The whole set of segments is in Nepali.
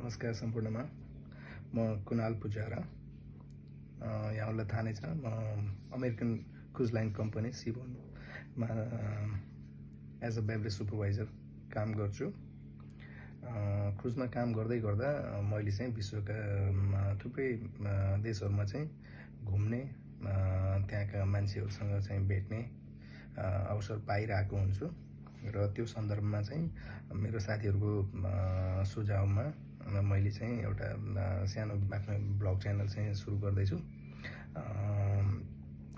नमस्कार सम्पूर्णमा म कुणाल पुजारा यहाँलाई थाहा नै छ म अमेरिकन क्रुज लाइन कम्पनी सिबोनमा एज अ बेभरेज सुपरभाइजर काम गर्छु। क्रुजमा काम गर्दै गर्दा मैले चाहिँ विश्वका थुप्रै देशहरुमा चाहिँ घुम्ने त्यहाँका मान्छेहरुसँग चाहिँ भेट्ने अवसर पाइरहेको हुन्छु र त्यो सन्दर्भमा चाहिँ मेरो साथीहरुको सुझावमा मैले चाहिँ एउटा सानो आफ्नो ब्लग च्यानल चाहिँ सुरु गर्दैछु।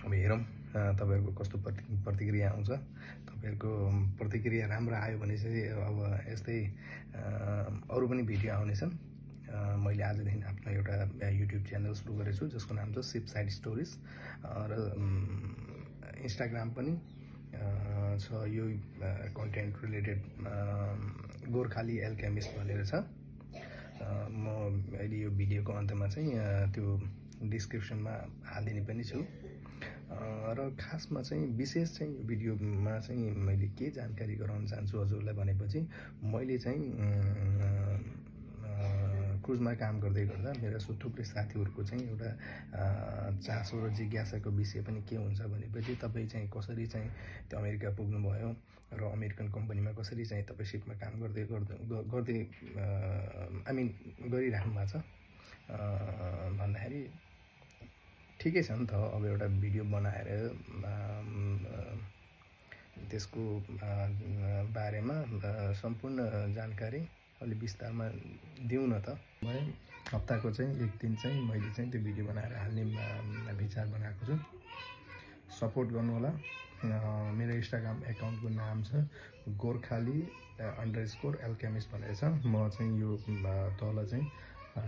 अब हेरौँ तपाईहरुको कस्तो प्रतिक्रिया आउँछ। तपाईहरुको प्रतिक्रिया राम्रो आयो भने चाहिँ अब यस्तै अरु पनि भिडियो आउनेछन्। मैले आजदेखि आफ्नो एउटा युट्युब च्यानल सुरु गरेको छु जसको नाम छ शिप साइड स्टोरीज र इन्स्टाग्राम पनि छ। यो कन्टेन्ट रिलेटेड गोर्खाली एल्केमिस्ट भनेर छ। म अहिले यो भिडियोको अन्त्यमा चाहिँ त्यो डिस्क्रिप्सनमा हालिदिने पनि छु र खासमा चाहिँ विशेष चाहिँ यो भिडियोमा चाहिँ मैले के जानकारी गराउन चाहन्छु हजुरलाई भनेपछि मैले चाहिँ क्रुजमा काम गर्दै गर्दा मेरा थुप्रै साथीहरुको चाहिँ एउटा चासो र जिज्ञासाको विषय पनि के हुन्छ भनेपछि तपाई चाहिँ कसरी चाहिँ त्यो अमेरिका पुग्नु भयो र अमेरिकन कम्पनीमा कसरी चाहिँ तपाई शिपमा काम गर्दै गरिराख्नु भएको छ भन्दाखेरि ठिकै छ नि त। अब एउटा भिडियो बनाएर त्यसको बारेमा सम्पूर्ण जानकारी अलि विस्तारमा दिउँ न त। हप्ताको चाहिँ एक दिन चाहिँ मैले चाहिँ त्यो भिडियो बनाएर हाल्ने विचार बनाएको छु। सपोर्ट गर्नु होला। मेरो इन्स्टाग्राम एकाउन्टको नाम छ गोर्खाली_एल्केमिस्ट भनेर छ। म चाहिँ यो तल चाहिँ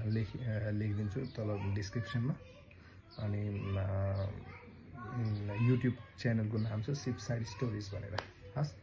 लेखिदिन्छु तल डिस्क्रिप्सनमा। अनि युट्युब च्यानलको नाम छ शिप साइड स्टोरीज भनेर। हस्।